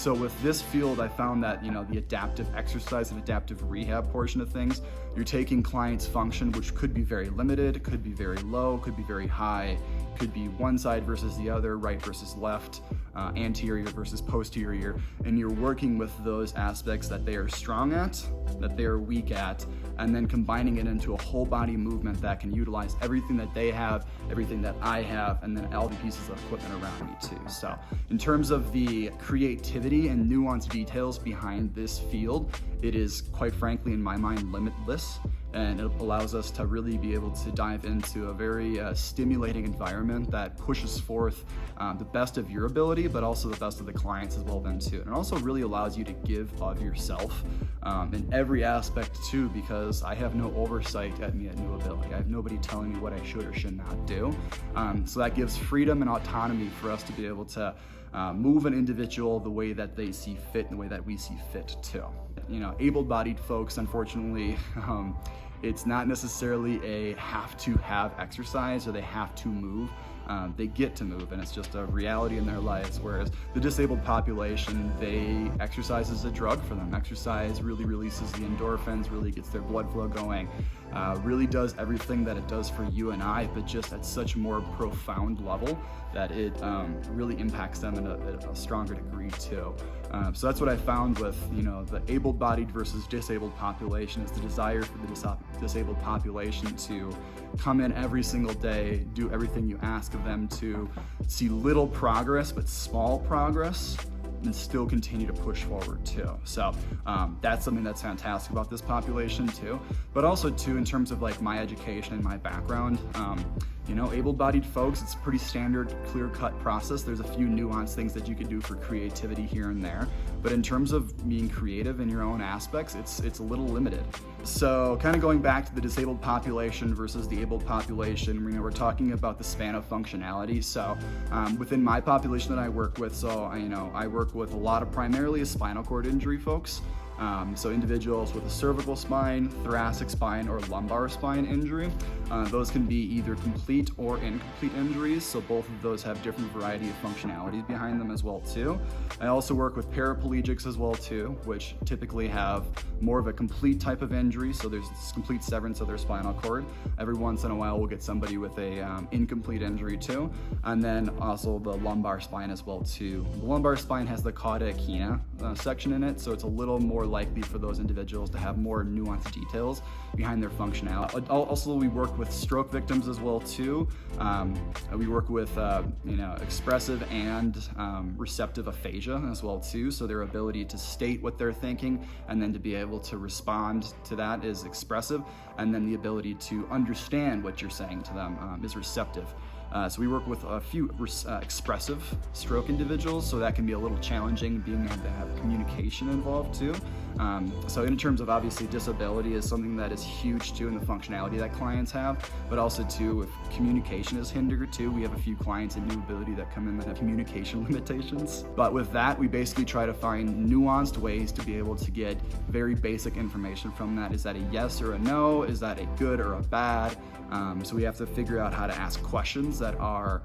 So with this field, I found that, the adaptive exercise and adaptive rehab portion of things, you're taking clients' function, which could be very limited, could be very low, could be very high, could be one side versus the other, right versus left, anterior versus posterior, and you're working with those aspects that they are strong at, that they are weak at, and then combining it into a whole body movement that can utilize everything that they have, everything that I have, and then all the pieces of equipment around me too. So in terms of the creativity and nuanced details behind this field, it is, quite frankly, in my mind, limitless. And it allows us to really be able to dive into a very stimulating environment that pushes forth the best of your ability, but also the best of the clients as well then too. And it also really allows you to give of yourself in every aspect too, because I have no oversight at me at New Ability. I have nobody telling me what I should or should not do. So that gives freedom and autonomy for us to be able to move an individual the way that they see fit and the way that we see fit too. Able-bodied folks, unfortunately, it's not necessarily a have to have exercise or they have to move. They get to move, and it's just a reality in their lives. Whereas the disabled population, exercise is a drug for them. Exercise really releases the endorphins, really gets their blood flow going, really does everything that it does for you and I, but just at such a more profound level that it really impacts them in a stronger degree too. So that's what I found with the able-bodied versus disabled population, is the desire for the disabled population to come in every single day, do everything you ask of them, to see little progress but small progress, and still continue to push forward too. So that's something that's fantastic about this population too. But also too, in terms of like my education and my background, able-bodied folks, it's a pretty standard, clear-cut process. There's a few nuanced things that you can do for creativity here and there. But in terms of being creative in your own aspects, it's a little limited. So kind of going back to the disabled population versus the able population, we're talking about the span of functionality. So within my population that I work with, I work with a lot of primarily spinal cord injury folks. So individuals with a cervical spine, thoracic spine, or lumbar spine injury. Those can be either complete or incomplete injuries, so both of those have different variety of functionalities behind them as well too. I also work with paraplegics as well too, which typically have more of a complete type of injury, so there's this complete severance of their spinal cord. Every once in a while we'll get somebody with a incomplete injury too, and then also the lumbar spine as well too. The lumbar spine has the cauda equina section in it, so it's a little more likely for those individuals to have more nuanced details behind their functionality. Also, we work with stroke victims as well too. We work with expressive and receptive aphasia as well too, so their ability to state what they're thinking and then to be able to respond to that is expressive, and then the ability to understand what you're saying to them is receptive. So we work with a few expressive stroke individuals, so that can be a little challenging, being able to have communication involved too. So in terms of obviously disability is something that is huge too in the functionality that clients have, but also too if communication is hindered too. We have a few clients in New Ability that come in that have communication limitations. But with that, we basically try to find nuanced ways to be able to get very basic information from that. Is that a yes or a no? Is that a good or a bad? So we have to figure out how to ask questions that are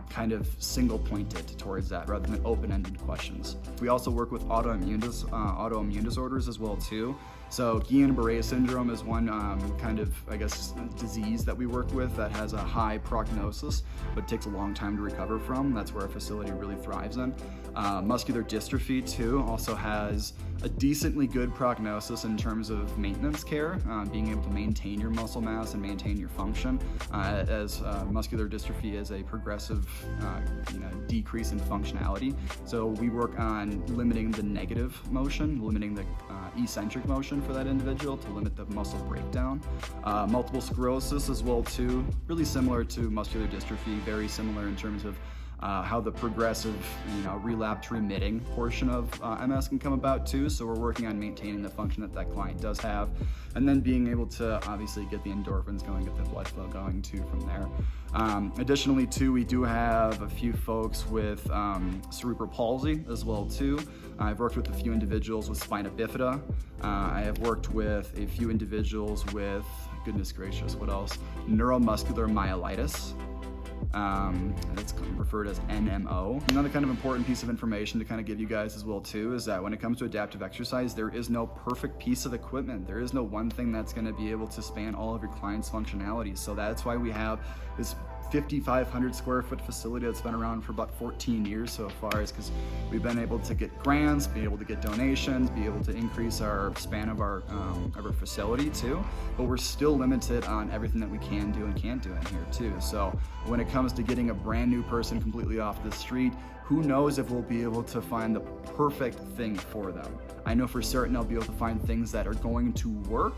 kind of single-pointed towards that rather than open-ended questions. We also work with autoimmune disorders as well too. So Guillain-Barré syndrome is one disease that we work with that has a high prognosis, but takes a long time to recover from. That's where our facility really thrives in. Muscular dystrophy too also has a decently good prognosis in terms of maintenance care, being able to maintain your muscle mass and maintain your function, as muscular dystrophy is a progressive decrease in functionality. So we work on limiting the negative motion, limiting the eccentric motion for that individual to limit the muscle breakdown. Multiple sclerosis as well too, really similar to muscular dystrophy, very similar in terms of how the progressive, relapse remitting portion of MS can come about too. So we're working on maintaining the function that that client does have, and then being able to obviously get the endorphins going, get the blood flow going too from there. Additionally too, we do have a few folks with cerebral palsy as well too. I've worked with a few individuals with spina bifida. I have worked with a few individuals with, goodness gracious, what else? Neuromuscular myelitis. It's referred as NMO. Another kind of important piece of information to kind of give you guys as well too is that when it comes to adaptive exercise, there is no perfect piece of equipment. There is no one thing that's going to be able to span all of your clients' functionalities. So that's why we have this 5,500 square foot facility that's been around for about 14 years so far, is because we've been able to get grants, be able to get donations, be able to increase our span of our facility too, but we're still limited on everything that we can do and can't do in here too. So when it comes to getting a brand new person completely off the street, who knows if we'll be able to find the perfect thing for them. I know for certain I'll be able to find things that are going to work,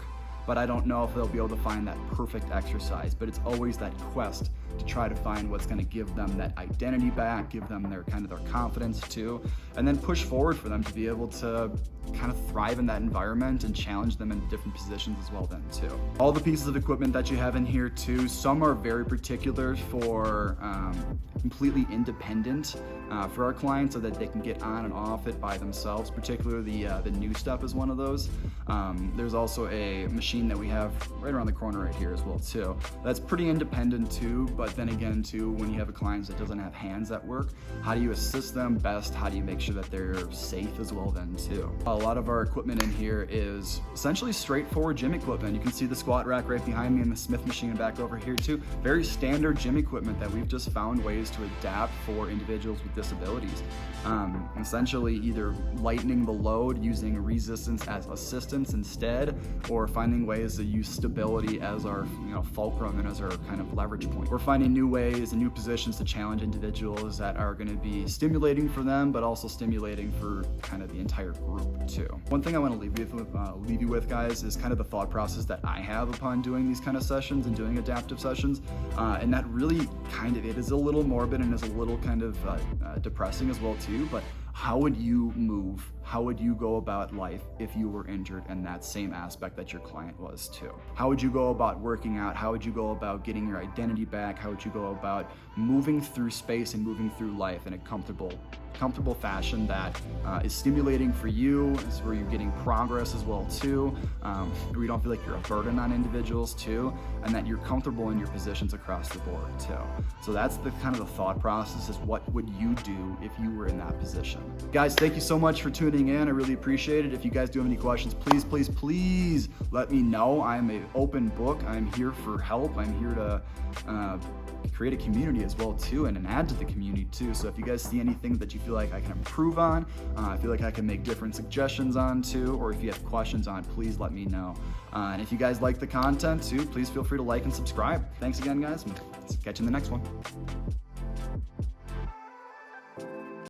but I don't know if they'll be able to find that perfect exercise. But it's always that quest to try to find what's going to give them that identity back, give them their kind of their confidence too, and then push forward for them to be able to kind of thrive in that environment and challenge them in different positions as well then too. All the pieces of equipment that you have in here too, some are very particular for completely independent for our clients so that they can get on and off it by themselves. Particularly the new stuff is one of those. There's also a machine that we have right around the corner right here as well too. That's pretty independent too, but then again too, when you have a client that doesn't have hands at work, how do you assist them best? How do you make sure that they're safe as well then too? A lot of our equipment in here is essentially straightforward gym equipment. You can see the squat rack right behind me and the Smith machine back over here too. Very standard gym equipment that we've just found ways to adapt for individuals with disabilities. Essentially either lightening the load, using resistance as assistance instead, or finding ways to use stability as our fulcrum and as our kind of leverage point. We're finding new ways and new positions to challenge individuals that are going to be stimulating for them, but also stimulating for kind of the entire group too. One thing I want to leave you with, guys, is kind of the thought process that I have upon doing these kind of sessions and doing adaptive sessions, and that really kind of, it is a little morbid and is a little kind of depressing as well too, but how would you move? How would you go about life if you were injured in that same aspect that your client was too? How would you go about working out? How would you go about getting your identity back? How would you go about moving through space and moving through life in a comfortable fashion that is stimulating for you, is where you're getting progress as well too, where you don't feel like you're a burden on individuals too, and that you're comfortable in your positions across the board too. So that's the kind of the thought process, is what would you do if you were in that position? Guys, thank you so much for tuning in. I really appreciate it. If you guys do have any questions, please let me know. I'm an open book. I'm here for help. I'm here to create a community as well too, and add to the community too. So if you guys see anything that you feel like I can improve on, I feel like I can make different suggestions on too, or if you have questions on, please let me know. And if you guys like the content too, please feel free to like and subscribe. Thanks again, guys, and catch you in the next one.